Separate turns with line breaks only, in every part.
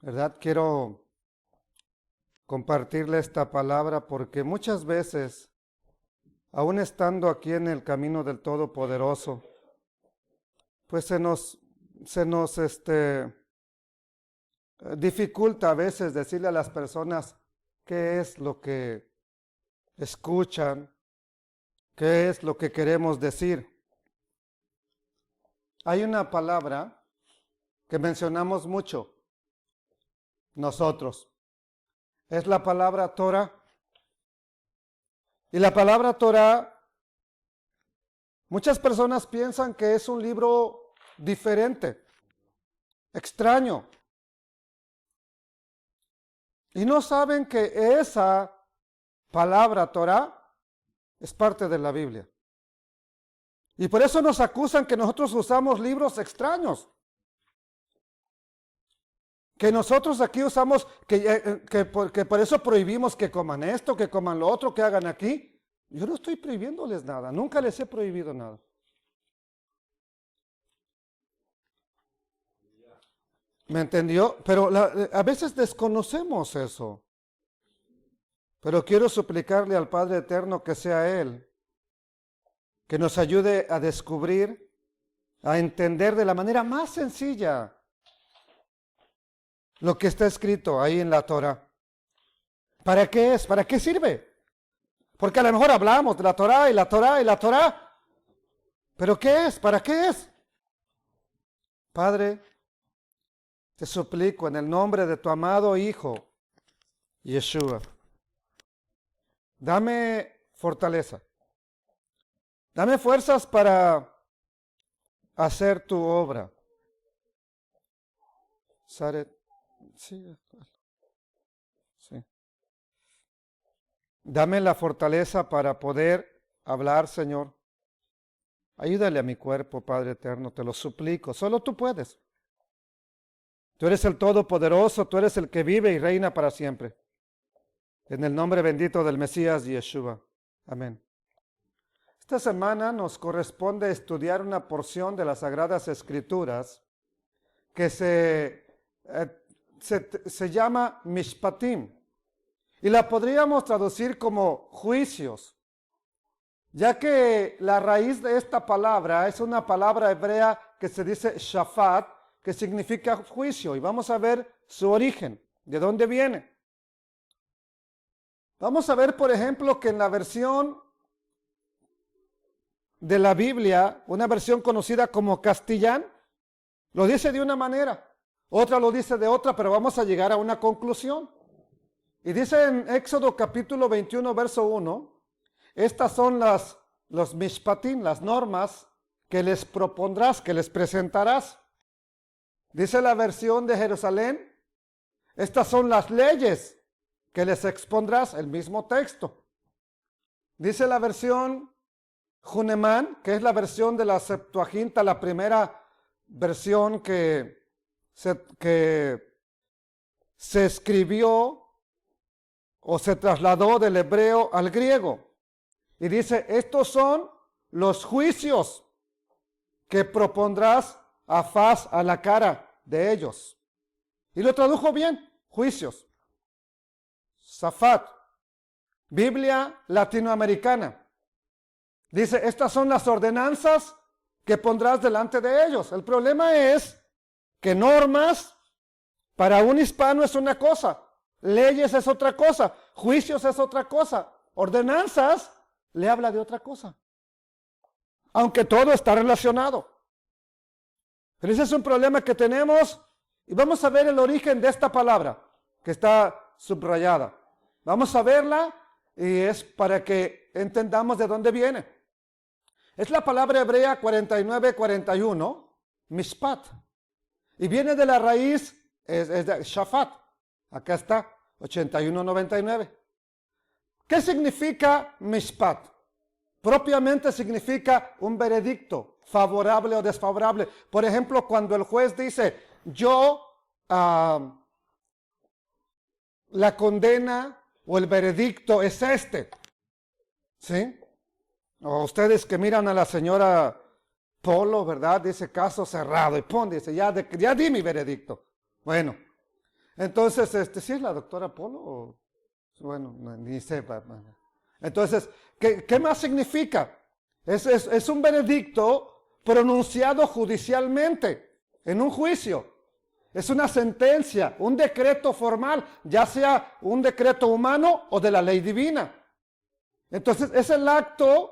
¿Verdad? Quiero compartirle esta palabra porque muchas veces, aún estando aquí en el camino del Todopoderoso, pues se nos dificulta a veces decirle a las personas qué es lo que escuchan, qué es lo que queremos decir. Hay una palabra que mencionamos mucho nosotros. Es la palabra Torah. Y la palabra Torah, muchas personas piensan que es un libro diferente, extraño. Y no saben que esa palabra Torah es parte de la Biblia. Y por eso nos acusan que nosotros usamos libros extraños. Que nosotros aquí usamos, que por eso prohibimos que coman esto, que coman lo otro, que hagan aquí. Yo no estoy prohibiéndoles nada, nunca les he prohibido nada. ¿Me entendió? Pero a veces desconocemos eso. Pero quiero suplicarle al Padre Eterno que sea Él, que nos ayude a descubrir, a entender de la manera más sencilla lo que está escrito ahí en la Torah. ¿Para qué es? ¿Para qué sirve? Porque a lo mejor hablamos de la Torah y la Torah y la Torah. ¿Pero qué es? ¿Para qué es? Padre, te suplico en el nombre de tu amado Hijo, Yeshua, dame fortaleza. Dame fuerzas para hacer tu obra. Saret. Sí. Dame la fortaleza para poder hablar, Señor. Ayúdale a mi cuerpo, Padre Eterno, te lo suplico. Solo tú puedes. Tú eres el Todopoderoso, tú eres el que vive y reina para siempre. En el nombre bendito del Mesías Yeshua. Amén. Esta semana nos corresponde estudiar una porción de las Sagradas Escrituras que se llama Mishpatim, y la podríamos traducir como juicios, ya que la raíz de esta palabra es una palabra hebrea que se dice shafat, que significa juicio, y vamos a ver su origen, de dónde viene. Vamos a ver, por ejemplo, que en la versión de la Biblia, una versión conocida como castellán, lo dice de una manera, otra lo dice de otra, pero vamos a llegar a una conclusión. Y dice en Éxodo capítulo 21, verso 1, estas son los mishpatim, las normas que les propondrás, que les presentarás. Dice la versión de Jerusalén, estas son las leyes que les expondrás, el mismo texto. Dice la versión Junemán, que es la versión de la Septuaginta, la primera versión que se escribió o se trasladó del hebreo al griego. Y dice, estos son los juicios que propondrás a la cara de ellos. Y lo tradujo bien, juicios. Safat, Biblia latinoamericana. Dice, estas son las ordenanzas que pondrás delante de ellos. El problema es que normas para un hispano es una cosa, leyes es otra cosa, juicios es otra cosa, ordenanzas le habla de otra cosa. Aunque todo está relacionado. Pero ese es un problema que tenemos y vamos a ver el origen de esta palabra que está subrayada. Vamos a verla y es para que entendamos de dónde viene. Es la palabra hebrea 49-41, mishpat. Y viene de la raíz, es de shafat. Acá está, 81-99. ¿Qué significa mishpat? Propiamente significa un veredicto, favorable o desfavorable. Por ejemplo, cuando el juez dice, la condena o el veredicto es este. ¿Sí? O ustedes que miran a la señora Polo, ¿verdad? Dice caso cerrado y dice, ya di mi veredicto. Bueno, Entonces, ¿sí es la doctora Polo? Bueno, ni sepa. Entonces, ¿qué más significa? Es un veredicto pronunciado judicialmente en un juicio. Es una sentencia, un decreto formal, ya sea un decreto humano o de la ley divina. Entonces, es el acto,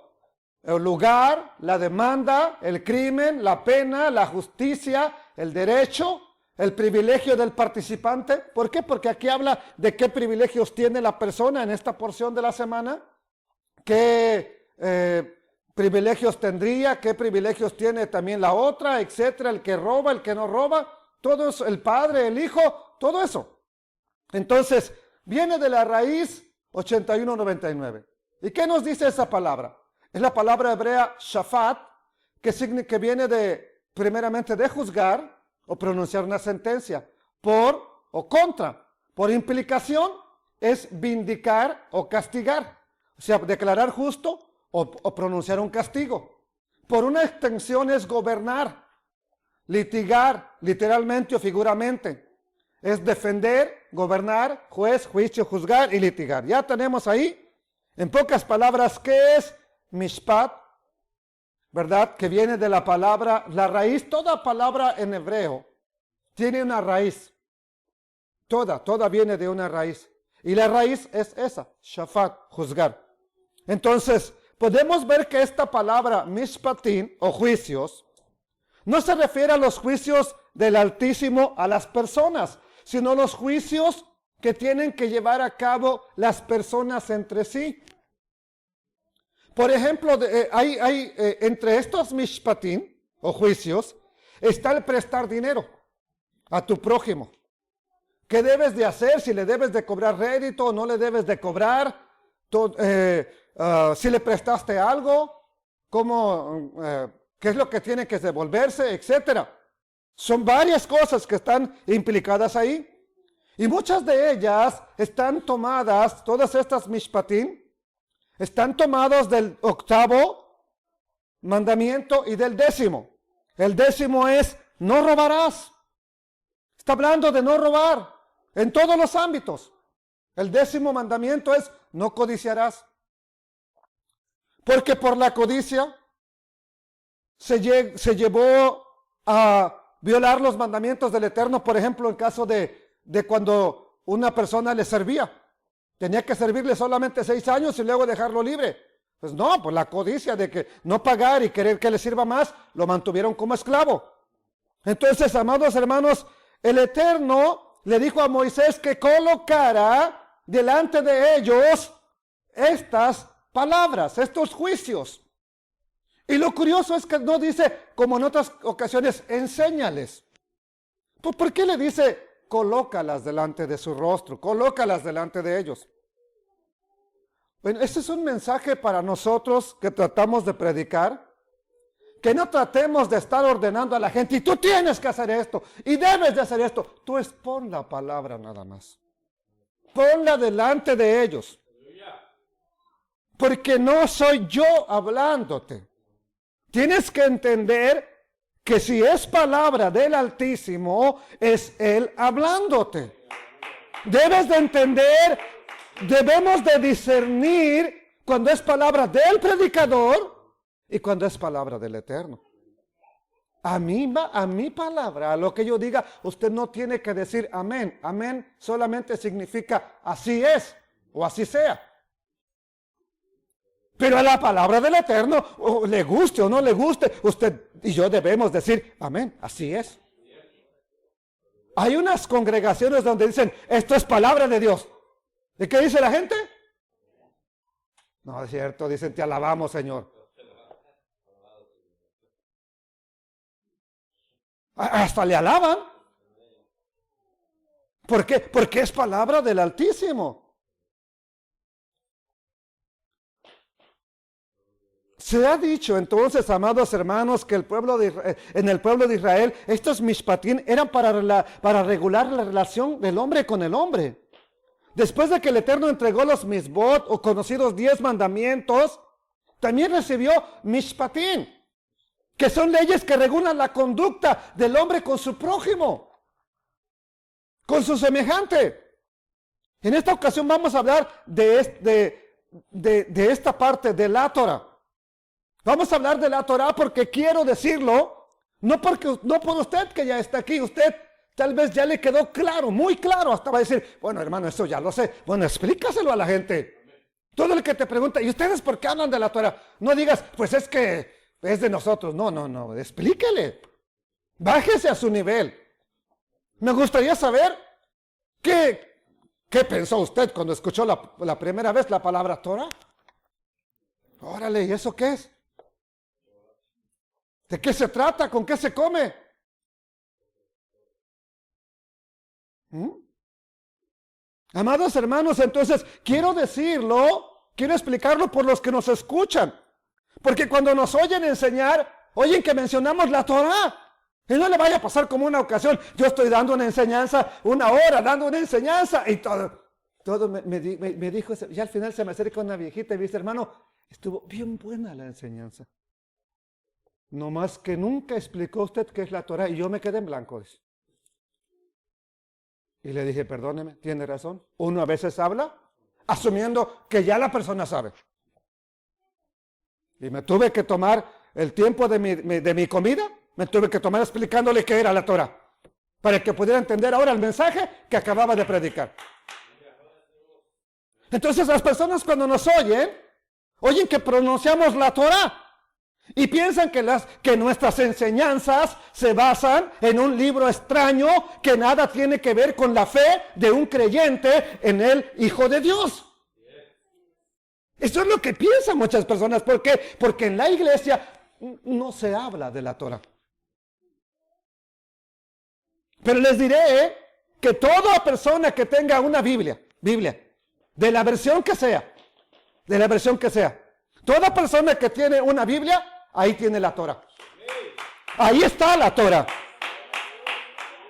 el lugar, la demanda, el crimen, la pena, la justicia, el derecho, el privilegio del participante. ¿Por qué? Porque aquí habla de qué privilegios tiene la persona en esta porción de la semana, qué privilegios tendría, qué privilegios tiene también la otra, etcétera, el que roba, el que no roba, todo eso, el padre, el hijo, todo eso. Entonces, viene de la raíz 8199. ¿Y qué nos dice esa palabra? Es la palabra hebrea shafat, que viene primeramente de juzgar o pronunciar una sentencia, por o contra. Por implicación es vindicar o castigar, o sea, declarar justo o pronunciar un castigo. Por una extensión es gobernar, litigar, literalmente o figuramente. Es defender, gobernar, juez, juicio, juzgar y litigar. Ya tenemos ahí, en pocas palabras, ¿qué es mishpat? ¿Verdad? Que viene de la palabra, la raíz, toda palabra en hebreo tiene una raíz. Toda viene de una raíz. Y la raíz es esa, shafat, juzgar. Entonces, podemos ver que esta palabra mishpatim o juicios no se refiere a los juicios del Altísimo a las personas, sino los juicios que tienen que llevar a cabo las personas entre sí. Por ejemplo, entre estos mishpatim o juicios está el prestar dinero a tu prójimo. ¿Qué debes de hacer? Si le debes de cobrar rédito o no le debes de cobrar. Si le prestaste algo, qué es lo que tiene que devolverse, etcétera. Son varias cosas que están implicadas ahí. Y muchas de ellas están tomadas, todas estas mishpatim, están tomados del 8º mandamiento y del 10º. El 10º es, no robarás. Está hablando de no robar en todos los ámbitos. El 10º mandamiento es, no codiciarás. Porque por la codicia se llevó a violar los mandamientos del Eterno, por ejemplo, en caso de cuando una persona le servía. Tenía que servirle solamente 6 años y luego dejarlo libre. Pues no, por la codicia de que no pagar y querer que le sirva más, lo mantuvieron como esclavo. Entonces, amados hermanos, el Eterno le dijo a Moisés que colocara delante de ellos estas palabras, estos juicios. Y lo curioso es que no dice, como en otras ocasiones, enséñales. ¿Por qué le dice, colócalas delante de su rostro, colócalas delante de ellos? Bueno, este es un mensaje para nosotros que tratamos de predicar, que no tratemos de estar ordenando a la gente, y tú tienes que hacer esto, y debes de hacer esto. Tú pon la palabra nada más. Ponla delante de ellos. Porque no soy yo hablándote. Tienes que entender que si es palabra del Altísimo, es Él hablándote. Debes de entender, debemos de discernir cuando es palabra del predicador y cuando es palabra del Eterno. A mi palabra, a lo que yo diga, usted no tiene que decir amén. Amén solamente significa así es o así sea. Pero a la palabra del Eterno, o le guste o no le guste, usted y yo debemos decir amén, así es. Hay unas congregaciones donde dicen, esto es palabra de Dios. ¿Y qué dice la gente? No es cierto, dicen, te alabamos, Señor. Hasta le alaban. ¿Por qué? Porque es palabra del Altísimo. Se ha dicho entonces, amados hermanos, que en el pueblo de Israel, estos mishpatim eran para regular la relación del hombre con el hombre. Después de que el Eterno entregó los misbot, o conocidos 10 mandamientos, también recibió mishpatim, que son leyes que regulan la conducta del hombre con su prójimo. con su semejante. En esta ocasión vamos a hablar de esta parte de la Torah. Vamos a hablar de la Torah porque quiero decirlo, no por usted que ya está aquí, usted tal vez ya le quedó claro, muy claro, hasta va a decir, bueno hermano, eso ya lo sé. Bueno, explícaselo a la gente. Todo el que te pregunta, ¿y ustedes por qué hablan de la Torah? No digas, pues es que es de nosotros. No, explíquele. Bájese a su nivel. Me gustaría saber qué pensó usted cuando escuchó la primera vez la palabra Torah. Órale, ¿y eso qué es? ¿De qué se trata? ¿Con qué se come? Amados hermanos, entonces quiero explicarlo por los que nos escuchan. Porque cuando nos oyen enseñar, oyen que mencionamos la Torah. Y no le vaya a pasar como una ocasión, yo estoy dando una enseñanza, una hora dando una enseñanza y todo me dijo, y al final se me acerca una viejita y me dice, hermano, estuvo bien buena la enseñanza. No más que nunca explicó usted qué es la Torah y yo me quedé en blanco. Dice. Y le dije, perdóneme, tiene razón. Uno a veces habla asumiendo que ya la persona sabe. Y me tuve que tomar el tiempo de mi comida, me tuve que tomar explicándole qué era la Torah, para que pudiera entender ahora el mensaje que acababa de predicar. Entonces las personas cuando nos oyen que pronunciamos la Torah. Y piensan que nuestras enseñanzas se basan en un libro extraño que nada tiene que ver con la fe de un creyente en el Hijo de Dios. Eso es lo que piensan muchas personas. ¿Por qué? Porque en la iglesia no se habla de la Torah. Pero les diré que toda persona que tenga una Biblia, de la versión que sea, toda persona que tiene una Biblia, ahí tiene la Torah. Ahí está la Torah.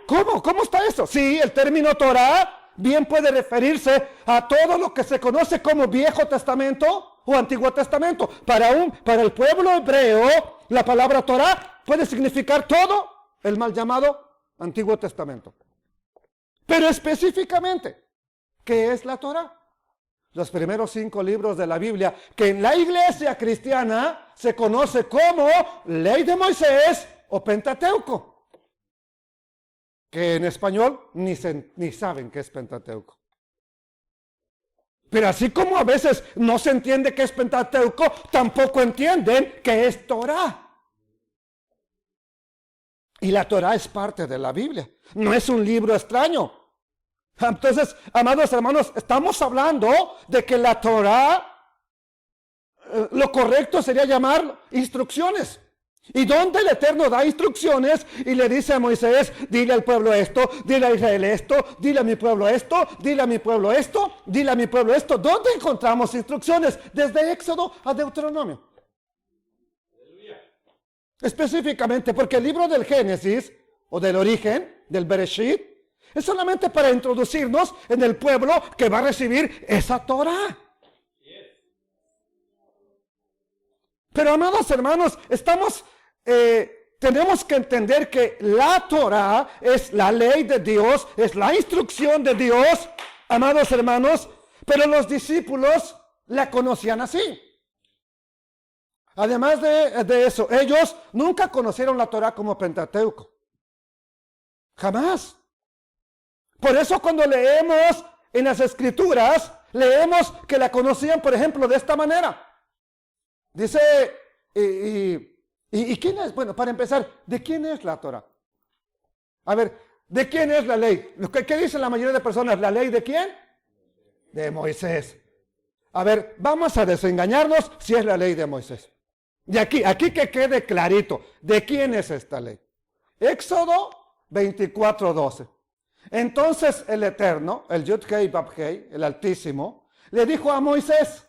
¿Cómo está eso? Sí, el término Torah bien puede referirse a todo lo que se conoce como Viejo Testamento o Antiguo Testamento. Para el pueblo hebreo, la palabra Torah puede significar todo el mal llamado Antiguo Testamento. Pero específicamente, ¿qué es la Torah? Los primeros 5 libros de la Biblia, que en la iglesia cristiana se conoce como Ley de Moisés o Pentateuco. Que en español ni saben qué es Pentateuco. Pero así como a veces no se entiende qué es Pentateuco, tampoco entienden qué es Torah. Y la Torah es parte de la Biblia, no es un libro extraño. Entonces, amados hermanos, estamos hablando de que la Torah, lo correcto sería llamarlo instrucciones. Y donde el Eterno da instrucciones y le dice a Moisés, dile al pueblo esto, dile a Israel esto, dile a mi pueblo esto, dile a mi pueblo esto, dile a mi pueblo esto. ¿Dónde encontramos instrucciones? Desde Éxodo a Deuteronomio. Específicamente porque el libro del Génesis, o del origen, del Bereshit, es solamente para introducirnos en el pueblo que va a recibir esa Torah. Pero amados hermanos, tenemos que entender que la Torah es la ley de Dios, es la instrucción de Dios, amados hermanos, pero los discípulos la conocían así. Además de eso, ellos nunca conocieron la Torah como Pentateuco. Jamás. Por eso cuando leemos en las Escrituras, leemos que la conocían, por ejemplo, de esta manera. Dice, ¿y quién es? Bueno, para empezar, ¿de quién es la Torah? A ver, ¿de quién es la ley? ¿Qué dicen la mayoría de personas? ¿La ley de quién? De Moisés. A ver, vamos a desengañarnos si es la ley de Moisés. Y aquí que quede clarito, ¿de quién es esta ley? Éxodo 24:12. Entonces el Eterno, el Yud-Hei Vab-Hei, el Altísimo, le dijo a Moisés,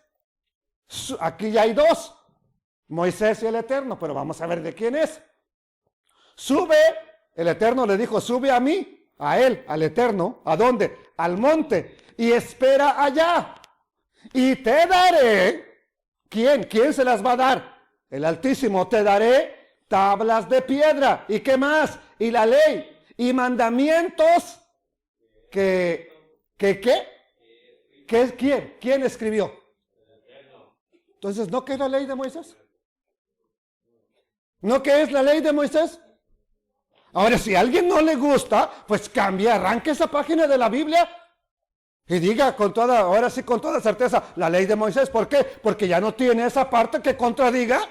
aquí ya hay 2, Moisés y el Eterno, pero vamos a ver de quién es. Sube, el Eterno le dijo, sube a mí, a él, al Eterno, ¿a dónde? Al monte, y espera allá, y te daré, ¿quién se las va a dar? El Altísimo, te daré tablas de piedra, ¿y qué más? Y la ley, y mandamientos ¿qué? ¿Quién? ¿Quién escribió? Entonces, ¿no qué es la ley de Moisés? ¿No qué es la ley de Moisés? Ahora, si a alguien no le gusta, pues cambie, arranque esa página de la Biblia y diga con toda, ahora sí con toda certeza, la ley de Moisés. ¿Por qué? Porque ya no tiene esa parte que contradiga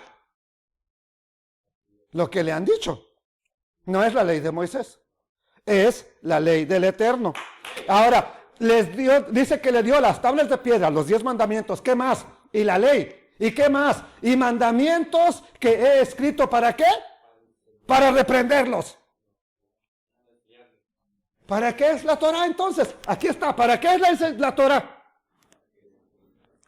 lo que le han dicho. No es la ley de Moisés, es la ley del Eterno. Ahora, dice que le dio las tablas de piedra, los 10 mandamientos. ¿Qué más? Y la ley. ¿Y qué más? Y mandamientos que he escrito, ¿para qué? Para reprenderlos. ¿Para qué es la Torah entonces? Aquí está, ¿para qué es la Torah?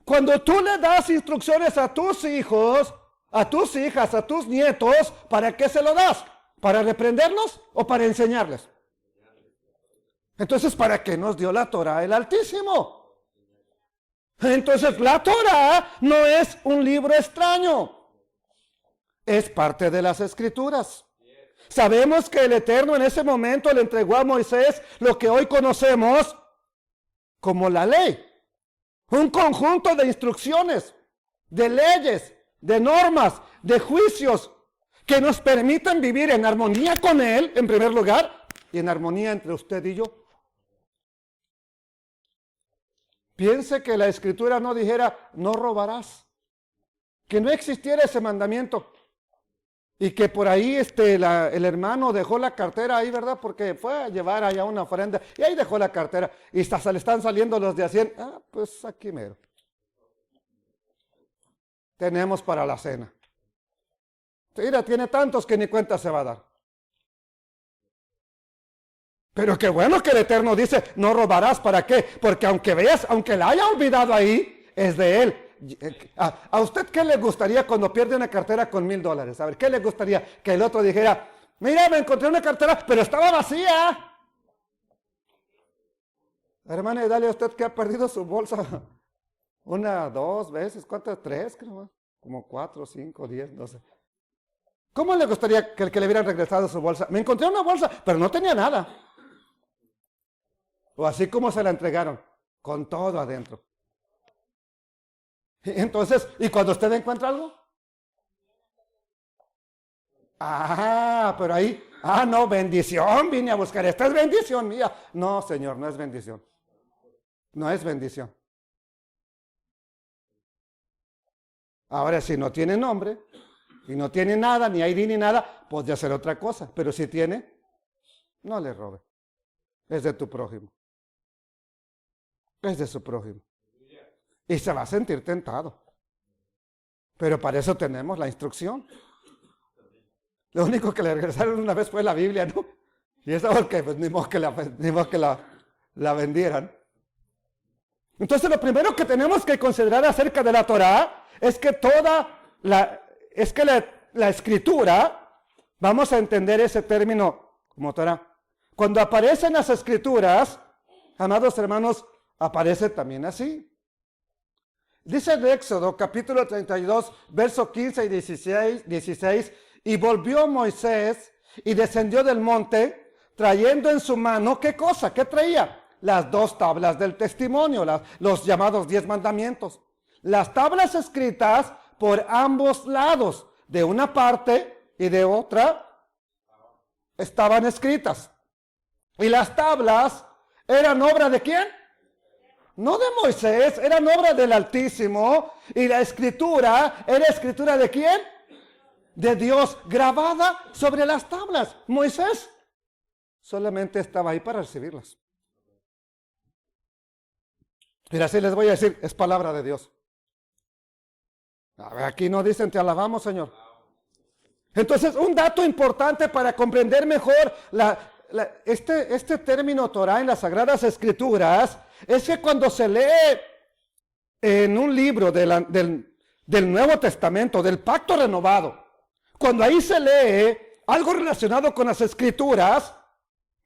Cuando tú le das instrucciones a tus hijos, a tus hijas, a tus nietos, ¿para qué se lo das? ¿Para reprenderlos o para enseñarles? Entonces, ¿para qué nos dio la Torah el Altísimo? Entonces, la Torah no es un libro extraño, es parte de las Escrituras. Sabemos que el Eterno en ese momento le entregó a Moisés lo que hoy conocemos como la ley. Un conjunto de instrucciones, de leyes, de normas, de juicios que nos permiten vivir en armonía con Él, en primer lugar, y en armonía entre usted y yo. Piense que la Escritura no dijera, no robarás, que no existiera ese mandamiento. Y que por ahí el hermano dejó la cartera ahí, ¿verdad? Porque fue a llevar allá una ofrenda y ahí dejó la cartera. Y hasta le están saliendo los de a 100. Pues aquí mero. Tenemos para la cena. Mira, tiene tantos que ni cuenta se va a dar. Pero qué bueno que el Eterno dice, no robarás, ¿para qué? Porque aunque la haya olvidado ahí, es de Él. ¿A usted qué le gustaría cuando pierde una cartera con $1,000? A ver, ¿qué le gustaría? Que el otro dijera, mira, me encontré una cartera, pero estaba vacía. Hermana, dale a usted que ha perdido su bolsa 1, 2 veces, ¿cuántas? 3, creo, como 4, 5, 10, no sé. ¿Cómo le gustaría que le hubieran regresado su bolsa? Me encontré una bolsa, pero no tenía nada. O así como se la entregaron, con todo adentro. Entonces, ¿y cuando usted encuentra algo? Pero ahí, no, bendición, vine a buscar. Esta es bendición mía. No, Señor, no es bendición. No es bendición. Ahora, si no tiene nombre, y no tiene nada, ni ID ni nada, podría ser otra cosa. Pero si tiene, no le robe. Es de tu prójimo. Es de su prójimo. Y se va a sentir tentado. Pero para eso tenemos la instrucción. Lo único que le regresaron una vez fue la Biblia, ¿no? Y eso porque pues, ni modo que la vendieran. Entonces lo primero que tenemos que considerar acerca de la Torah es que la escritura, vamos a entender ese término como Torah. Cuando aparecen las escrituras, amados hermanos, aparece también así. Dice en Éxodo capítulo 32, verso 15 y 16, y volvió Moisés y descendió del monte, trayendo en su mano, ¿qué cosa? ¿Qué traía? Las 2 tablas del testimonio, los llamados 10 mandamientos. Las tablas escritas por ambos lados, de una parte y de otra, estaban escritas. Y las tablas eran obra ¿de quién? No de Moisés, eran obra del Altísimo. Y la escritura, ¿era escritura de quién? De Dios, grabada sobre las tablas. Moisés solamente estaba ahí para recibirlas. Y así les voy a decir, es palabra de Dios. A ver, aquí no dicen te alabamos, Señor. Entonces, un dato importante para comprender mejor este término Torah en las Sagradas Escrituras es que cuando se lee en un libro del Nuevo Testamento, del Pacto Renovado, cuando ahí se lee algo relacionado con las Escrituras,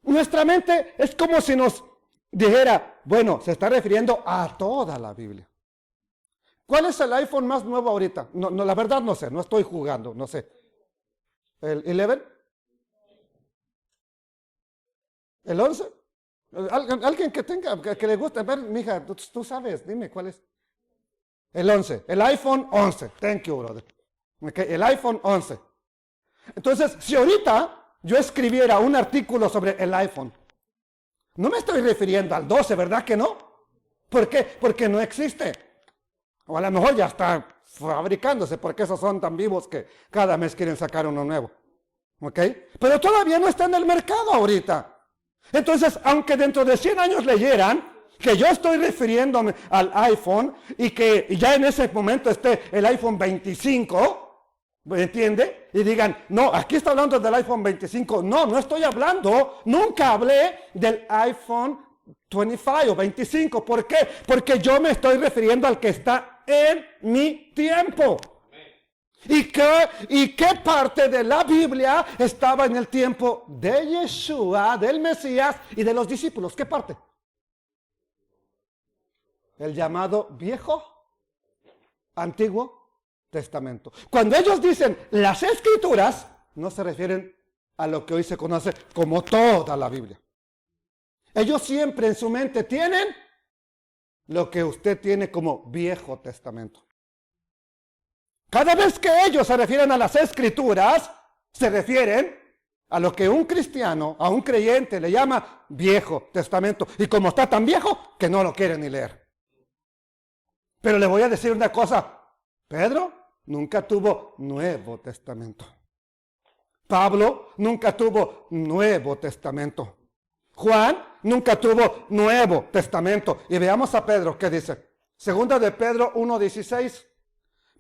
nuestra mente es como si nos dijera, bueno, se está refiriendo a toda la Biblia. ¿Cuál es el iPhone más nuevo ahorita? No, la verdad no sé, no estoy jugando, no sé. ¿El 11? ¿El 11? Alguien que tenga, que le guste. A ver, mija, tú sabes, dime cuál es. El 11, el iPhone 11. Thank you, brother. Okay, el iPhone 11. Entonces, si ahorita yo escribiera un artículo sobre el iPhone, no me estoy refiriendo al 12, ¿verdad que no? ¿Por qué? Porque no existe. O a lo mejor ya está fabricándose, porque esos son tan vivos que cada mes quieren sacar uno nuevo. ¿Ok? Pero todavía no está en el mercado ahorita. Entonces, aunque dentro de 100 años leyeran que yo estoy refiriéndome al iPhone y que ya en ese momento esté el iPhone 25, ¿me entiende? Y digan, no, aquí está hablando del iPhone 25. No, no estoy hablando, nunca hablé del iPhone 25 o 25. ¿Por qué? Porque yo me estoy refiriendo al que está en mi tiempo. ¿Y qué parte de la Biblia estaba en el tiempo de Yeshua, del Mesías y de los discípulos? ¿Qué parte? El llamado Viejo, Antiguo Testamento. Cuando ellos dicen las Escrituras, no se refieren a lo que hoy se conoce como toda la Biblia. Ellos siempre en su mente tienen lo que usted tiene como Viejo Testamento. Cada vez que ellos se refieren a las Escrituras, se refieren a lo que un cristiano, a un creyente le llama Viejo Testamento. Y como está tan viejo, que no lo quieren ni leer. Pero le voy a decir una cosa. Pedro nunca tuvo Nuevo Testamento. Pablo nunca tuvo Nuevo Testamento. Juan nunca tuvo Nuevo Testamento. Y veamos a Pedro, ¿qué dice? Segunda de Pedro 1:16.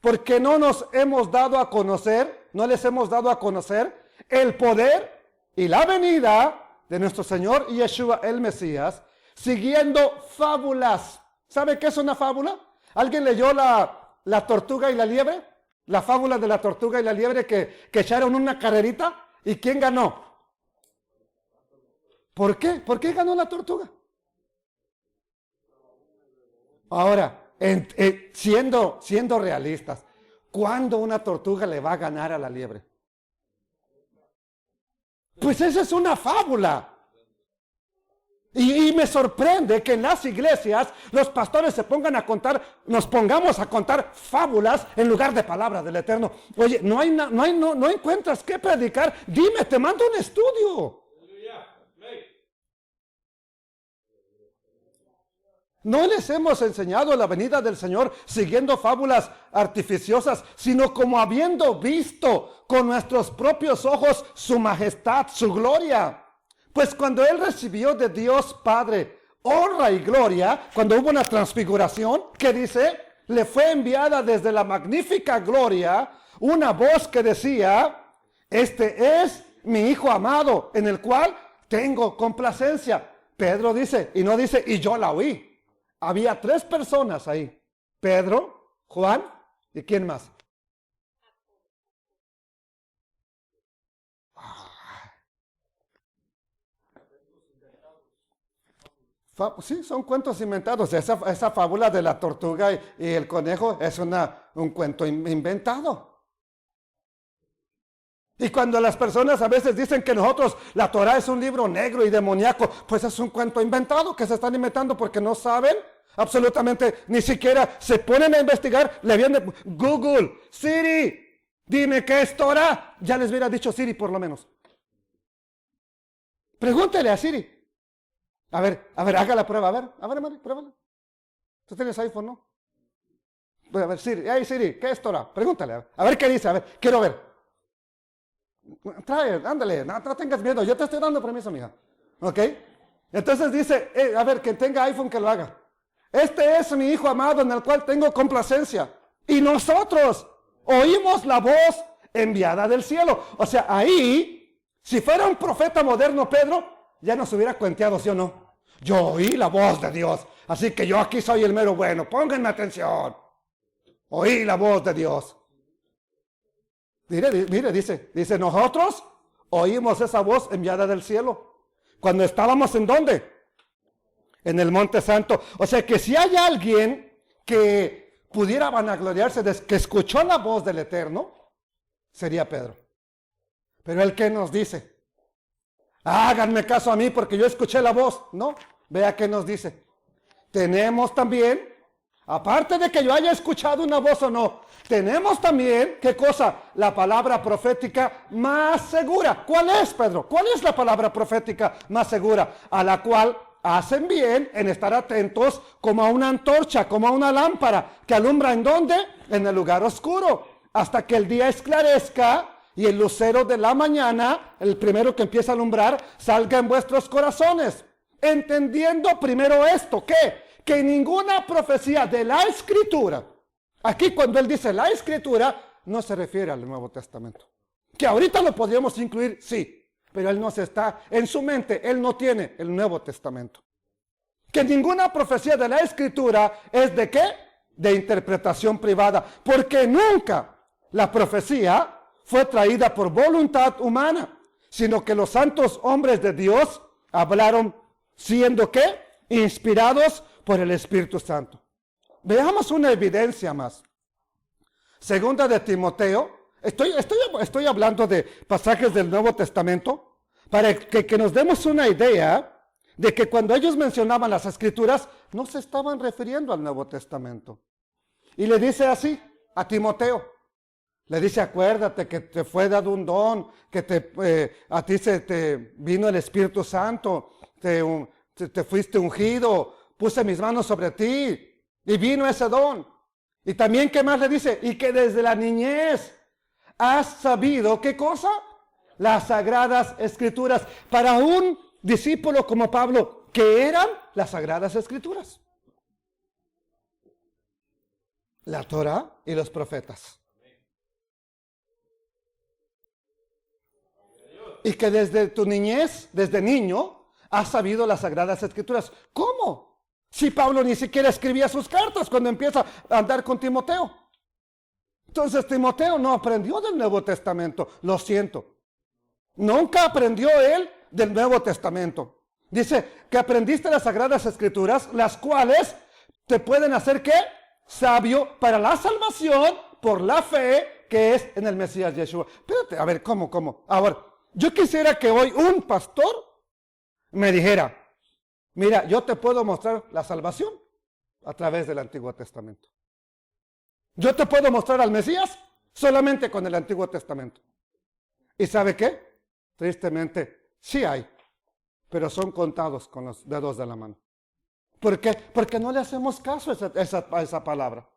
Porque no nos hemos dado a conocer, no les hemos dado a conocer el poder y la venida de nuestro Señor Yeshua el Mesías, siguiendo fábulas. ¿Sabe qué es una fábula? ¿Alguien leyó la tortuga y la liebre? La fábula de la tortuga y la liebre que echaron una carrerita. ¿Y quién ganó? ¿Por qué? ¿Por qué ganó la tortuga? Ahora, siendo realistas, ¿cuándo una tortuga le va a ganar a la liebre? Pues esa es una fábula. Y me sorprende que en las iglesias los pastores nos pongamos a contar fábulas en lugar de palabras del Eterno. Oye, no encuentras qué predicar. Dime, te mando un estudio. No les hemos enseñado la venida del Señor siguiendo fábulas artificiosas, sino como habiendo visto con nuestros propios ojos su majestad, su gloria. Pues cuando Él recibió de Dios Padre honra y gloria, cuando hubo una transfiguración, ¿qué dice? Le fue enviada desde la magnífica gloria una voz que decía, este es mi Hijo amado, en el cual tengo complacencia. Pedro dice, y no dice, y yo la oí. Había 3 personas ahí. Pedro, Juan y ¿quién más? Sí, son cuentos inventados. Esa fábula de la tortuga y el conejo es un cuento inventado. Y cuando las personas a veces dicen que la Torah es un libro negro y demoníaco, pues es un cuento inventado que se están inventando porque no saben absolutamente, ni siquiera se ponen a investigar, le viene Google, Siri, dime qué es Torah. Ya les hubiera dicho Siri por lo menos. Pregúntele a Siri. A ver, haga la prueba, a ver, Mari, pruébala. Tú tienes iPhone, ¿no? A ver, Siri, ¿qué es Torah? Pregúntale, a ver qué dice, a ver, quiero ver. Trae, ándale, no tengas miedo, yo te estoy dando permiso, mija. ¿Ok? Entonces dice, a ver, quien tenga iPhone que lo haga. Este es mi Hijo amado en el cual tengo complacencia. Y nosotros oímos la voz enviada del cielo. O sea, ahí, si fuera un profeta moderno, Pedro, ya nos hubiera cuenteado, ¿sí o no? Yo oí la voz de Dios, así que yo aquí soy el mero bueno. Pónganme atención. Oí la voz de Dios. Mire, dice, nosotros oímos esa voz enviada del cielo. Cuando estábamos ¿en dónde? En el Monte Santo. O sea que si hay alguien que pudiera vanagloriarse de que escuchó la voz del Eterno, sería Pedro. Pero él, ¿qué nos dice? Háganme caso a mí porque yo escuché la voz. No, vea qué nos dice. Tenemos también, aparte de que yo haya escuchado una voz o no, tenemos también, ¿qué cosa? La palabra profética más segura. ¿Cuál es, Pedro? ¿Cuál es la palabra profética más segura? A la cual hacen bien en estar atentos como a una antorcha, como a una lámpara, que alumbra ¿en dónde? En el lugar oscuro, hasta que el día esclarezca y el lucero de la mañana, el primero que empieza a alumbrar, salga en vuestros corazones. Entendiendo primero esto, ¿qué? Que ninguna profecía de la Escritura, aquí cuando él dice la Escritura, no se refiere al Nuevo Testamento. Que ahorita lo podríamos incluir, sí, pero él no se está, en su mente, él no tiene el Nuevo Testamento. Que ninguna profecía de la Escritura es ¿de qué? De interpretación privada, porque nunca la profecía fue traída por voluntad humana, sino que los santos hombres de Dios hablaron siendo ¿qué? Inspirados por el Espíritu Santo. Veamos una evidencia más. Segunda de Timoteo. Estoy hablando de pasajes del Nuevo Testamento para que nos demos una idea de que cuando ellos mencionaban las Escrituras no se estaban refiriendo al Nuevo Testamento. Y le dice así a Timoteo. Le dice, acuérdate que te fue dado un don, que a ti se te vino el Espíritu Santo, te fuiste ungido, puse mis manos sobre ti y vino ese don. Y también, ¿qué más le dice? Y que desde la niñez has sabido, ¿qué cosa? Las Sagradas Escrituras. Para un discípulo como Pablo, ¿qué eran las Sagradas Escrituras? La Torá y los profetas. Y que desde tu niñez, desde niño, has sabido las Sagradas Escrituras. ¿Cómo? Si Pablo ni siquiera escribía sus cartas cuando empieza a andar con Timoteo. Entonces Timoteo no aprendió del Nuevo Testamento. Lo siento. Nunca aprendió él del Nuevo Testamento. Dice que aprendiste las Sagradas Escrituras, las cuales te pueden hacer ¿qué? Sabio para la salvación por la fe que es en el Mesías Yeshua. Espérate, a ver, ¿cómo? Ahora, yo quisiera que hoy un pastor me dijera, mira, yo te puedo mostrar la salvación a través del Antiguo Testamento. Yo te puedo mostrar al Mesías solamente con el Antiguo Testamento. ¿Y sabe qué? Tristemente, sí hay, pero son contados con los dedos de la mano. ¿Por qué? Porque no le hacemos caso a esa palabra.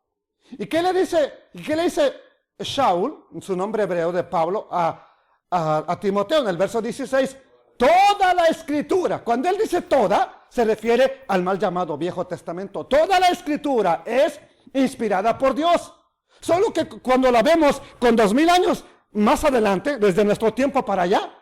¿Y qué le dice Shaul, su nombre hebreo de Pablo, a Timoteo en el verso 16? Toda la Escritura, cuando él dice toda, se refiere al mal llamado Viejo Testamento. Toda la Escritura es inspirada por Dios. Solo que cuando la vemos con 2000 años más adelante, desde nuestro tiempo para allá,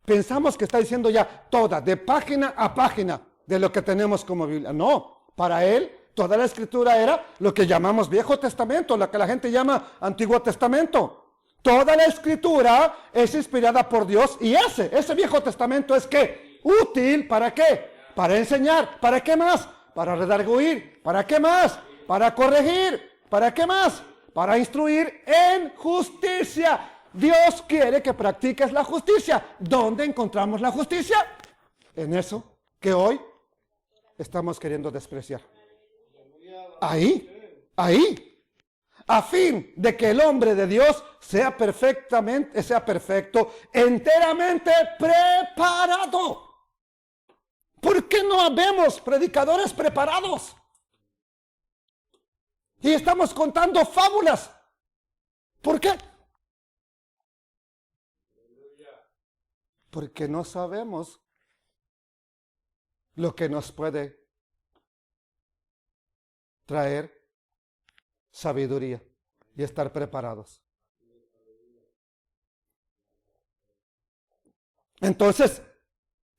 pensamos que está diciendo ya toda, de página a página, de lo que tenemos como Biblia. No, para él toda la Escritura era lo que llamamos Viejo Testamento, lo que la gente llama Antiguo Testamento. Toda la Escritura es inspirada por Dios y ese Viejo Testamento es ¿qué? Útil, ¿para qué? Para enseñar. ¿Para qué más? Para redarguir. ¿Para qué más? Para corregir. ¿Para qué más? Para instruir en justicia. Dios quiere que practiques la justicia. ¿Dónde encontramos la justicia? En eso que hoy estamos queriendo despreciar. Ahí. A fin de que el hombre de Dios sea perfecto, enteramente preparado. ¿Por qué no habemos predicadores preparados? Y estamos contando fábulas. ¿Por qué? Porque no sabemos lo que nos puede traer sabiduría y estar preparados. Entonces,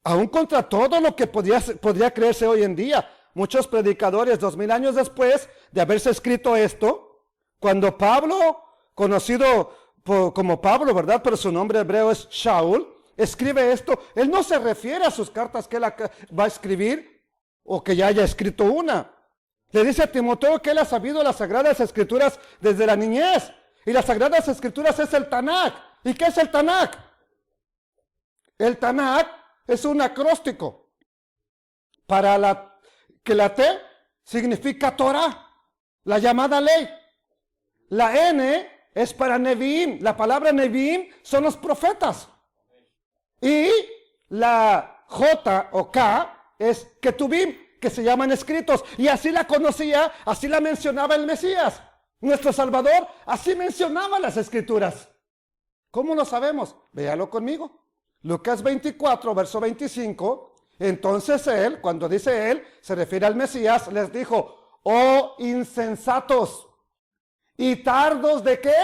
aún contra todo lo que podría creerse hoy en día, muchos predicadores 2000 años después de haberse escrito esto, cuando Pablo, conocido como Pablo, ¿verdad? Pero su nombre hebreo es Shaul, escribe esto, él no se refiere a sus cartas que él va a escribir o que ya haya escrito una. Le dice a Timoteo que él ha sabido las Sagradas Escrituras desde la niñez. Y las Sagradas Escrituras es el Tanakh. ¿Y qué es el Tanakh? El Tanakh es un acróstico. Que la T significa Torah, la llamada ley. La N es para Neviim. La palabra Neviim son los profetas. Y la J o K es Ketubim, que se llaman escritos. Y así la conocía, así la mencionaba el Mesías. Nuestro Salvador así mencionaba las escrituras. ¿Cómo lo sabemos? Véalo conmigo. Lucas 24, verso 25. Entonces él, cuando dice él, se refiere al Mesías, les dijo: oh insensatos y tardos de ¿qué?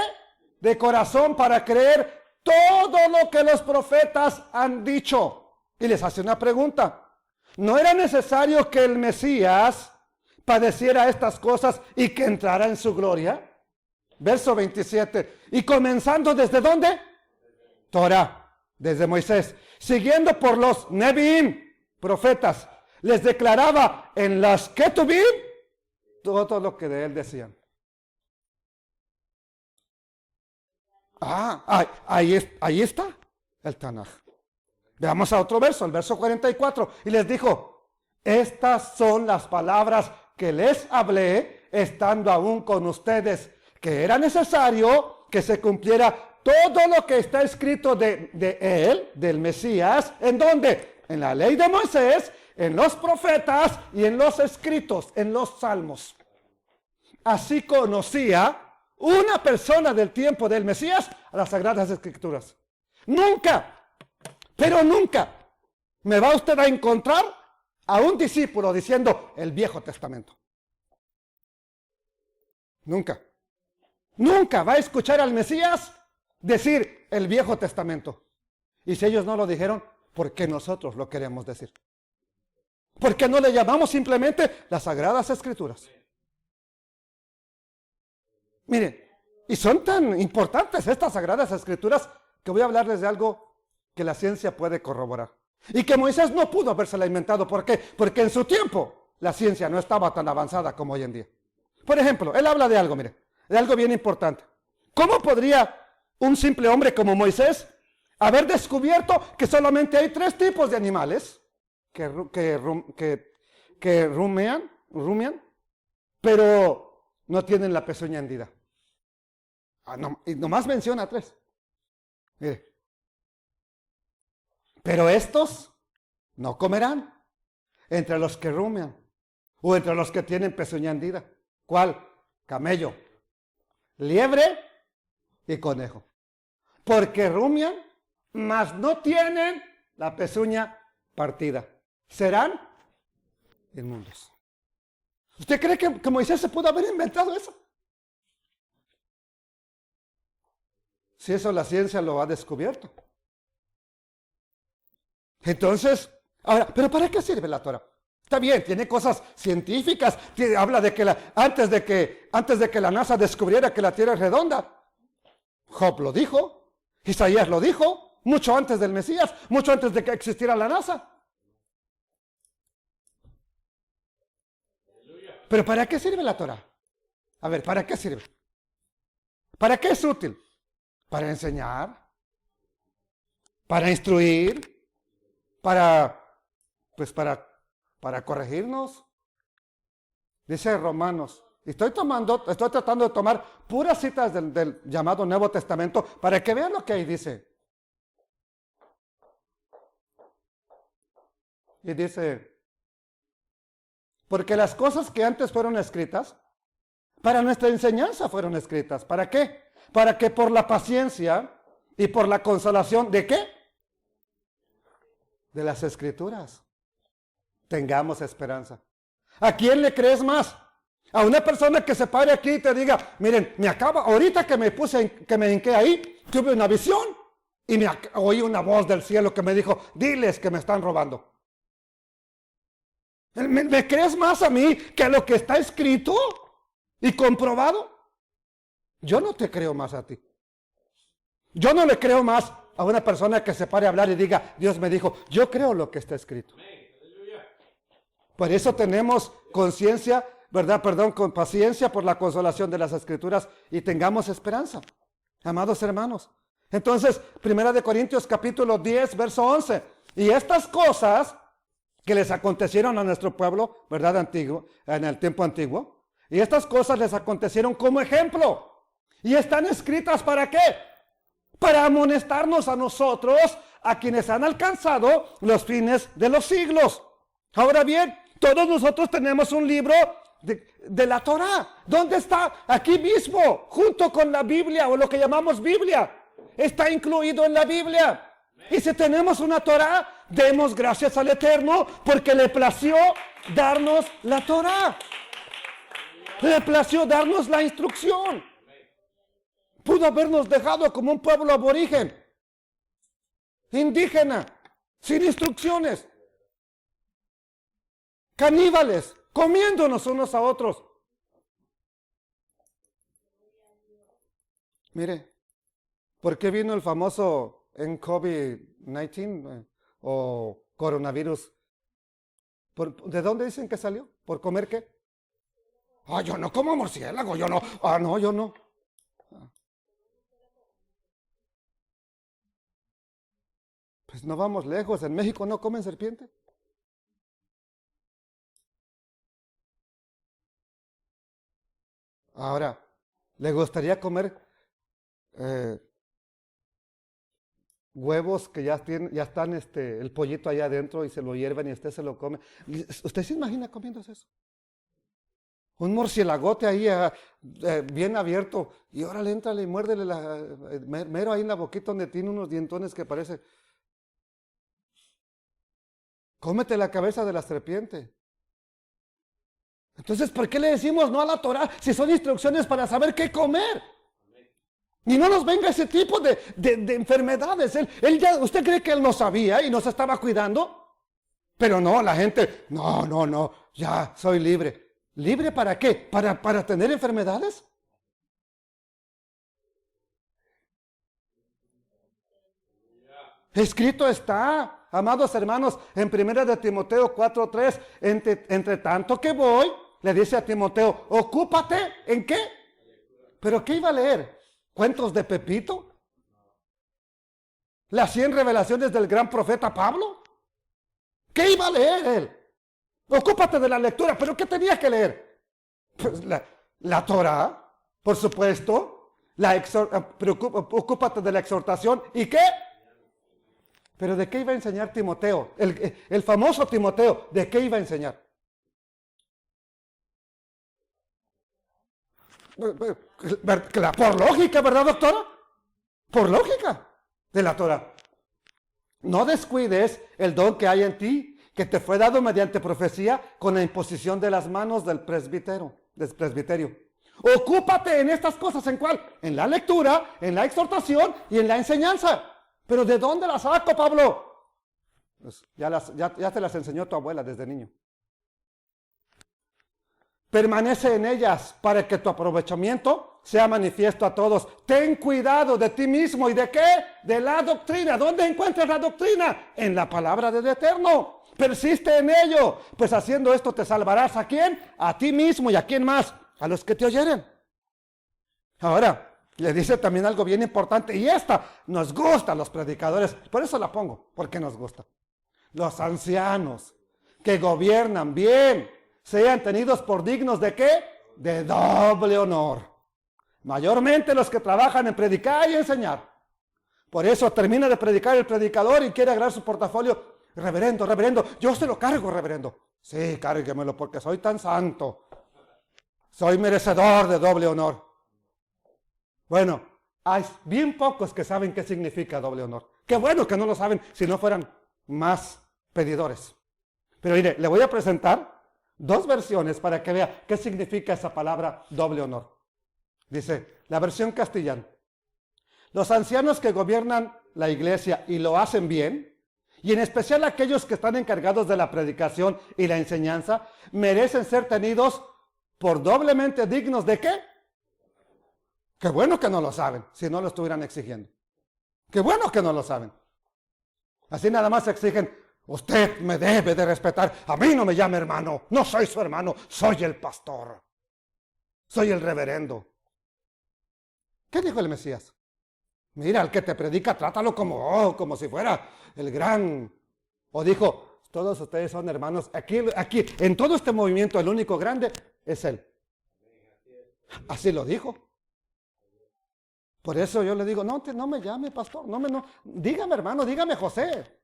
De corazón para creer todo lo que los profetas han dicho. Y les hace una pregunta: ¿no era necesario que el Mesías padeciera estas cosas y que entrara en su gloria? Verso 27. Y comenzando ¿desde dónde? Torah, desde Moisés, siguiendo por los Neviim, profetas, les declaraba en las Ketubim todo lo que de él decían. Ahí está el Tanaj. Veamos a otro verso, el verso 44. Y les dijo: estas son las palabras que les hablé estando aún con ustedes, que era necesario que se cumpliera todo lo que está escrito de él, del Mesías. ¿En dónde? En la ley de Moisés, en los profetas y en los escritos, en los salmos. Así conocía una persona del tiempo del Mesías a las Sagradas Escrituras. Nunca, pero nunca me va usted a encontrar a un discípulo diciendo el Viejo Testamento. Nunca. Nunca va a escuchar al Mesías decir el Viejo Testamento. Y si ellos no lo dijeron, ¿por qué nosotros lo queremos decir? ¿Por qué no le llamamos simplemente las Sagradas Escrituras? Miren, y son tan importantes estas Sagradas Escrituras que voy a hablarles de algo que la ciencia puede corroborar. Y que Moisés no pudo habérsela inventado. ¿Por qué? Porque en su tiempo la ciencia no estaba tan avanzada como hoy en día. Por ejemplo, él habla de algo, mire, de algo bien importante. ¿Cómo podría un simple hombre como Moisés haber descubierto que solamente hay 3 tipos de animales que rumian, pero no tienen la pezuña hendida? Y nomás menciona 3. Mire. Pero estos no comerán entre los que rumian o entre los que tienen pezuña hendida. ¿Cuál? Camello, liebre y conejo. Porque rumian, mas no tienen la pezuña partida. Serán inmundos. ¿Usted cree que Moisés se pudo haber inventado eso? Si eso la ciencia lo ha descubierto. Entonces, ahora, ¿pero para qué sirve la Torah? Está bien, tiene cosas científicas, habla de que antes de que la NASA descubriera que la Tierra es redonda, Job lo dijo, Isaías lo dijo, mucho antes del Mesías, mucho antes de que existiera la NASA. ¿Pero para qué sirve la Torah? A ver, ¿para qué sirve? ¿Para qué es útil? Para enseñar, para instruir, para corregirnos. Dice Romanos, estoy tratando de tomar puras citas del llamado Nuevo Testamento para que vean lo que ahí dice. Y dice: porque las cosas que antes fueron escritas, para nuestra enseñanza fueron escritas. ¿Para qué? Para que por la paciencia y por la consolación, ¿de qué? De las Escrituras tengamos esperanza. ¿A quién le crees más? A una persona que se pare aquí y te diga: miren, ahorita que me hinqué ahí, tuve una visión y oí una voz del cielo que me dijo: diles que me están robando. ¿Me crees más a mí que a lo que está escrito y comprobado? Yo no te creo más a ti. Yo no le creo más a una persona que se pare a hablar y diga: Dios me dijo. Yo creo lo que está escrito. Por eso tenemos conciencia, con paciencia por la consolación de las Escrituras y tengamos esperanza, amados hermanos. Entonces, 1 Corintios capítulo 10, verso 11. Y estas cosas que les acontecieron a nuestro pueblo, ¿verdad? Antiguo, en el tiempo antiguo. Y estas cosas les acontecieron como ejemplo. Y están escritas ¿para qué? Para amonestarnos a nosotros, a quienes han alcanzado los fines de los siglos. Ahora bien, todos nosotros tenemos un libro de la Torá. ¿Dónde está? Aquí mismo, junto con la Biblia, o lo que llamamos Biblia. Está incluido en la Biblia. Y si tenemos una Torá, demos gracias al Eterno, porque le plació darnos la Torá. Le plació darnos la instrucción. Pudo habernos dejado como un pueblo aborigen, indígena, sin instrucciones, caníbales, comiéndonos unos a otros. Mire, ¿por qué vino el famoso en COVID-19 o coronavirus? ¿De dónde dicen que salió? ¿Por comer qué? Ah, yo no como murciélago, yo no. Ah, no, yo no. Pues no vamos lejos, en México no comen serpiente. Ahora, ¿le gustaría comer huevos que ya están el pollito allá adentro y se lo hierven y usted se lo come? ¿Usted se imagina comiéndose eso? Un murciélagote ahí bien abierto y órale, éntrale y muérdele mero ahí en la boquita donde tiene unos dientones que parece. Cómete la cabeza de la serpiente. Entonces, ¿por qué le decimos no a la Torá si son instrucciones para saber qué comer? Y no nos venga ese tipo de enfermedades. ¿Usted cree que él no sabía y nos estaba cuidando? Pero no, la gente, no, ya soy libre. ¿Libre para qué? ¿Para tener enfermedades? Escrito está, amados hermanos, en 1 de Timoteo 4:3, entre tanto que voy, le dice a Timoteo, ocúpate, ¿en qué? ¿Pero qué iba a leer? ¿Cuentos de Pepito? ¿Las 100 revelaciones del gran profeta Pablo? ¿Qué iba a leer él? Ocúpate de la lectura, ¿pero qué tenía que leer? Pues la Torá, por supuesto, ocúpate de la exhortación, ¿y qué? ¿Pero de qué iba a enseñar Timoteo? El famoso Timoteo, ¿de qué iba a enseñar? Por lógica, ¿verdad, doctora? Por lógica de la Torah. No descuides el don que hay en ti, que te fue dado mediante profecía con la imposición de las manos del presbiterio. Ocúpate en estas cosas, ¿en cuál? En la lectura, en la exhortación y en la enseñanza. ¿Pero de dónde las saco, Pablo? Pues ya te las enseñó tu abuela desde niño. Permanece en ellas para que tu aprovechamiento sea manifiesto a todos. Ten cuidado de ti mismo. ¿Y de qué? De la doctrina. ¿Dónde encuentras la doctrina? En la palabra del Eterno. Persiste en ello, pues haciendo esto te salvarás. ¿A quién? A ti mismo. ¿Y a quién más? A los que te oyeren. Ahora, le dice también algo bien importante, y esta nos gusta a los predicadores, por eso la pongo, porque nos gusta. Los ancianos que gobiernan bien, sean tenidos por dignos ¿de qué? De doble honor. Mayormente los que trabajan en predicar y enseñar. Por eso termina de predicar el predicador y quiere agarrar su portafolio. Reverendo, yo se lo cargo, reverendo. Sí, cárguemelo porque soy tan santo. Soy merecedor de doble honor. Bueno, hay bien pocos que saben qué significa doble honor. Qué bueno que no lo saben si no fueran más pedidores. Pero mire, le voy a presentar dos versiones para que vea qué significa esa palabra doble honor. Dice, la versión castellana. Los ancianos que gobiernan la iglesia y lo hacen bien, y en especial aquellos que están encargados de la predicación y la enseñanza, merecen ser tenidos por doblemente dignos ¿de qué? Qué bueno que no lo saben, si no lo estuvieran exigiendo. Qué bueno que no lo saben. Así nada más exigen, usted me debe de respetar. A mí no me llame hermano, no soy su hermano, soy el pastor. Soy el reverendo. ¿Qué dijo el Mesías? Mira, al que te predica, trátalo como si fuera el gran O dijo, todos ustedes son hermanos. Aquí, en todo este movimiento, el único grande es Él. Así lo dijo. Por eso yo le digo, no me llame, pastor. Dígame, hermano, dígame, José.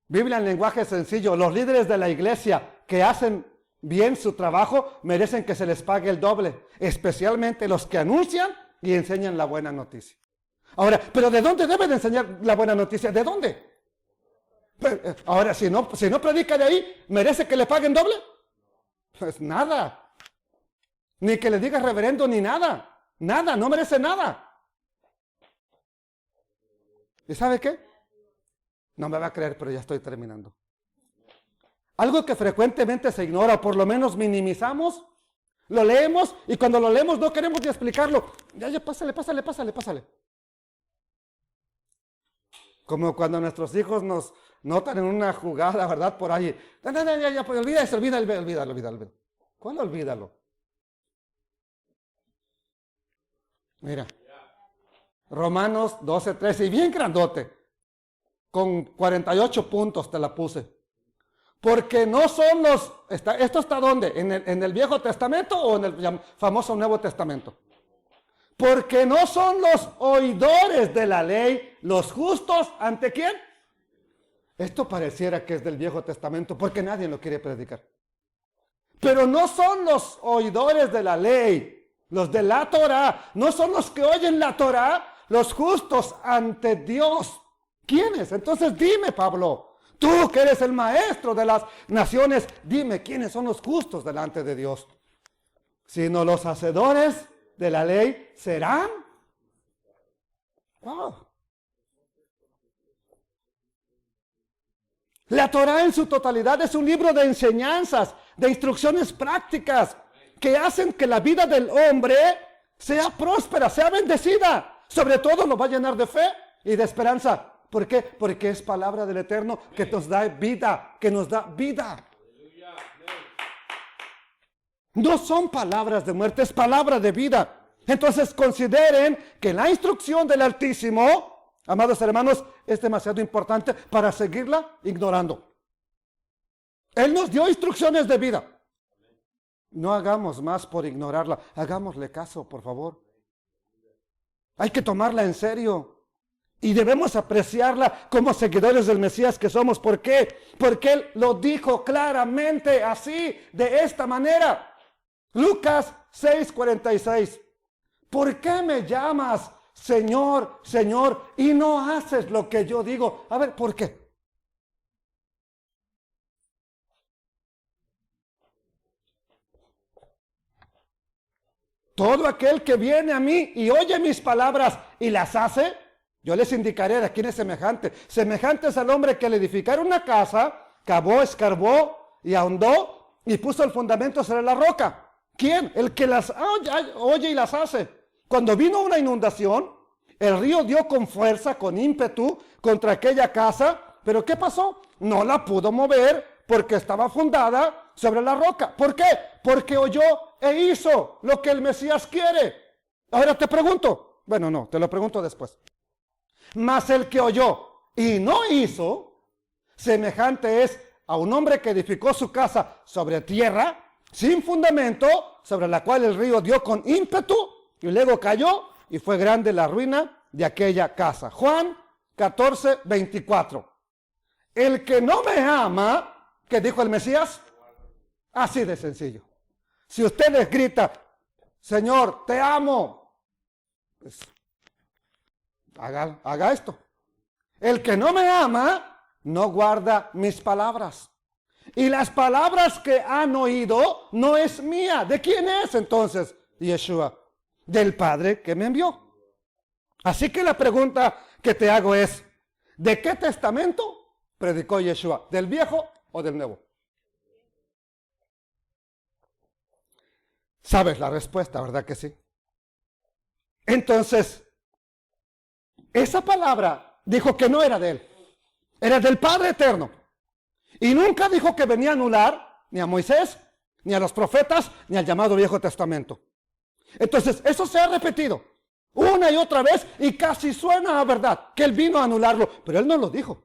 Biblia en lenguaje sencillo. Los líderes de la iglesia que hacen bien su trabajo merecen que se les pague el doble. Especialmente los que anuncian y enseñan la buena noticia. Ahora, ¿pero de dónde debe de enseñar la buena noticia? ¿De dónde? Ahora, si no predica de ahí, ¿merece que le paguen doble? Pues nada. Ni que le diga reverendo ni nada. Nada, no merece nada. ¿Y sabe qué? No me va a creer, pero ya estoy terminando. Algo que frecuentemente se ignora, o por lo menos minimizamos, lo leemos y cuando lo leemos no queremos ni explicarlo. Ya, pásale. Como cuando nuestros hijos nos notan en una jugada, ¿verdad? Por ahí. Ya, pues olvídalo. ¿Cuál olvídalo? Mira. Romanos 12:13, y bien grandote. Con 48 puntos te la puse. Porque no son ¿esto está dónde? ¿En el Viejo Testamento o en el famoso Nuevo Testamento? Porque no son los oidores de la ley los justos, ¿ante quién? Esto pareciera que es del Viejo Testamento porque nadie lo quiere predicar. Pero no son los oidores de la ley, los de la Torah, no son los que oyen la Torah, los justos ante Dios. ¿Quiénes? Entonces dime, Pablo, tú que eres el maestro de las naciones, dime quiénes son los justos delante de Dios. Sino los hacedores de la ley serán. Wow. La Torah en su totalidad es un libro de enseñanzas, de instrucciones prácticas que hacen que la vida del hombre sea próspera, sea bendecida. Sobre todo lo va a llenar de fe y de esperanza. ¿Por qué? Porque es palabra del Eterno que nos da vida, No son palabras de muerte, es palabra de vida. Entonces consideren que la instrucción del Altísimo, amados hermanos, es demasiado importante para seguirla ignorando. Él nos dio instrucciones de vida. No hagamos más por ignorarla, hagámosle caso, por favor. Hay que tomarla en serio. Y debemos apreciarla como seguidores del Mesías que somos. ¿Por qué? Porque Él lo dijo claramente así, de esta manera. Lucas 6:46. ¿Por qué me llamas Señor, Señor, y no haces lo que yo digo? A ver, ¿por qué? Todo aquel que viene a mí y oye mis palabras y las hace, yo les indicaré de quién es semejante. Semejante es al hombre que al edificar una casa, cavó, escarbó y ahondó y puso el fundamento sobre la roca. ¿Quién? El que las oye y las hace. Cuando vino una inundación, el río dio con fuerza, con ímpetu contra aquella casa. ¿Pero qué pasó? No la pudo mover porque estaba fundada sobre la roca. ¿Por qué? Porque oyó e hizo lo que el Mesías quiere. Ahora te pregunto. Bueno, no, te lo pregunto después. Mas el que oyó y no hizo, semejante es a un hombre que edificó su casa sobre tierra, sin fundamento, sobre la cual el río dio con ímpetu, y luego cayó, y fue grande la ruina de aquella casa. Juan 14:24. El que no me ama, ¿qué dijo el Mesías? Así de sencillo. Si usted les grita, Señor, te amo, pues haga esto. El que no me ama, no guarda mis palabras. Y las palabras que han oído no es mía. ¿De quién es entonces? Yeshua. Del Padre que me envió. Así que la pregunta que te hago es, ¿de qué testamento predicó Yeshua? ¿Del Viejo o del Nuevo? Sabes la respuesta, ¿verdad que sí? Entonces, esa palabra dijo que no era de él, era del Padre Eterno. Y nunca dijo que venía a anular ni a Moisés, ni a los profetas, ni al llamado Viejo Testamento. Entonces, eso se ha repetido. una y otra vez y casi suena a verdad, que Él vino a anularlo, pero Él no lo dijo.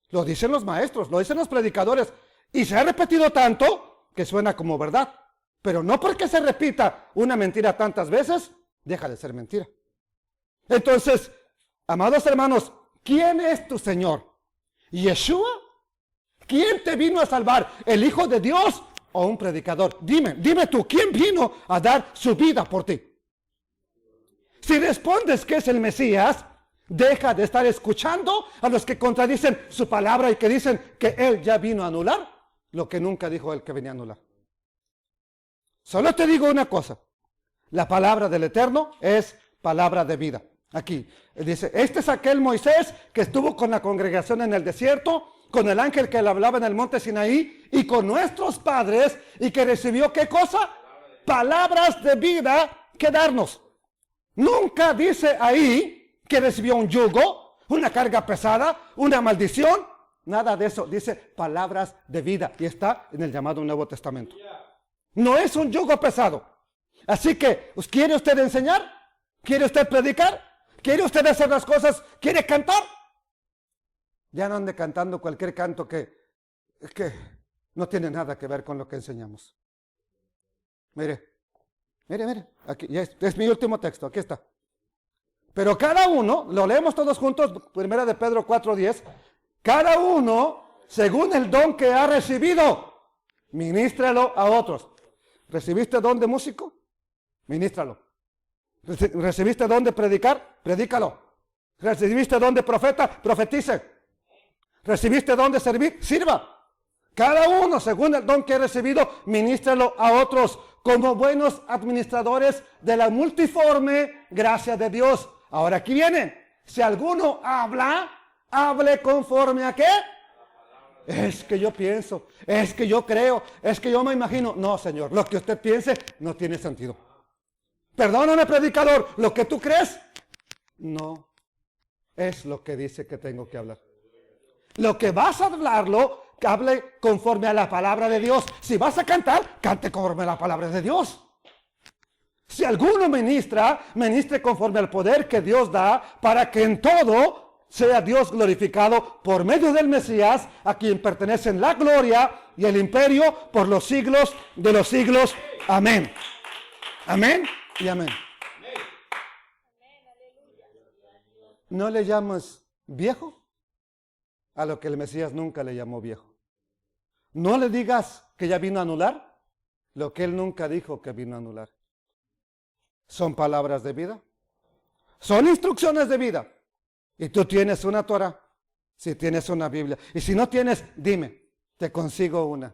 Lo dicen los maestros, lo dicen los predicadores y se ha repetido tanto que suena como verdad. Pero no porque se repita una mentira tantas veces, deja de ser mentira. Entonces, amados hermanos, ¿quién es tu Señor? ¿Yeshua? ¿Quién te vino a salvar? ¿El Hijo de Dios o un predicador? Dime tú, ¿quién vino a dar su vida por ti? Si respondes que es el Mesías, deja de estar escuchando a los que contradicen su palabra y que dicen que Él ya vino a anular lo que nunca dijo Él que venía a anular. Solo te digo una cosa, la palabra del Eterno es palabra de vida. Aquí, Él dice, este es aquel Moisés que estuvo con la congregación en el desierto, con el ángel que le hablaba en el monte Sinaí y con nuestros padres y que recibió ¿qué cosa? Palabras de vida que darnos. Nunca dice ahí que recibió un yugo, una carga pesada, una maldición, nada de eso. Dice palabras de vida y está en el llamado Nuevo Testamento. No es un yugo pesado. Así que, ¿quiere usted enseñar? ¿Quiere usted predicar? ¿Quiere usted hacer las cosas? ¿Quiere cantar? Ya no ande cantando cualquier canto que no tiene nada que ver con lo que enseñamos. Mire, aquí ya es mi último texto, aquí está. Pero cada uno, lo leemos todos juntos, 1 de Pedro 4:10, cada uno, según el don que ha recibido, ministralo a otros. ¿Recibiste don de músico? Ministralo. ¿Recibiste don de predicar? Predícalo. ¿Recibiste don de profeta? Profetice. ¿Recibiste don de servir? Sirva. Cada uno, según el don que ha recibido, ministralo a otros como buenos administradores de la multiforme gracia de Dios. Ahora aquí viene. Si alguno habla, hable conforme a ¿qué? Es que yo pienso, es que yo creo, es que yo me imagino. No, Señor, lo que usted piense no tiene sentido. Perdóname, predicador, lo que tú crees no es lo que dice que tengo que hablar. Lo que vas a hablarlo, hable conforme a la palabra de Dios. Si vas a cantar, cante conforme a la palabra de Dios. Si alguno ministra, ministre conforme al poder que Dios da para que en todo sea Dios glorificado por medio del Mesías, a quien pertenecen la gloria y el imperio por los siglos de los siglos. Amén. Amén y amén. ¿No le llamas viejo a lo que el Mesías nunca le llamó viejo? No le digas que ya vino a anular lo que él nunca dijo que vino a anular. Son palabras de vida. Son instrucciones de vida. Y tú tienes una Torah, si tienes una Biblia. Y si no tienes, dime, te consigo una.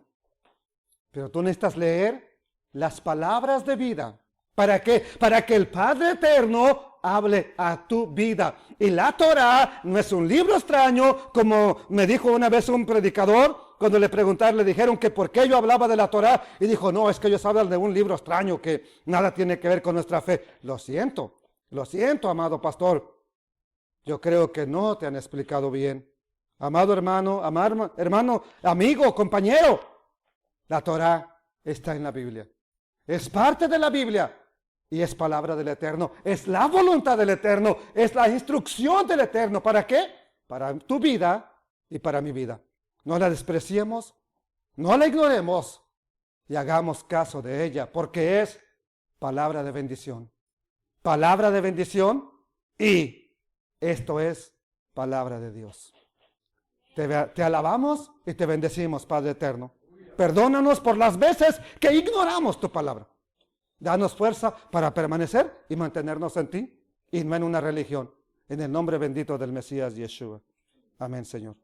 Pero tú necesitas leer las palabras de vida. ¿Para qué? Para que el Padre Eterno hable a tu vida. Y la Torah no es un libro extraño, como me dijo una vez un predicador, cuando le preguntaron, le dijeron que por qué yo hablaba de la Torah, y dijo, no, es que ellos hablan de un libro extraño que nada tiene que ver con nuestra fe. Lo siento, amado pastor. Yo creo que no te han explicado bien. Amado hermano, hermano, amigo, compañero, la Torah está en la Biblia. Es parte de la Biblia y es palabra del Eterno. Es la voluntad del Eterno, es la instrucción del Eterno. ¿Para qué? Para tu vida y para mi vida. No la despreciemos, no la ignoremos y hagamos caso de ella, porque es palabra de bendición. Palabra de bendición y esto es palabra de Dios. Te alabamos y te bendecimos, Padre Eterno. Perdónanos por las veces que ignoramos tu palabra. Danos fuerza para permanecer y mantenernos en ti y no en una religión. En el nombre bendito del Mesías Yeshua. Amén, Señor.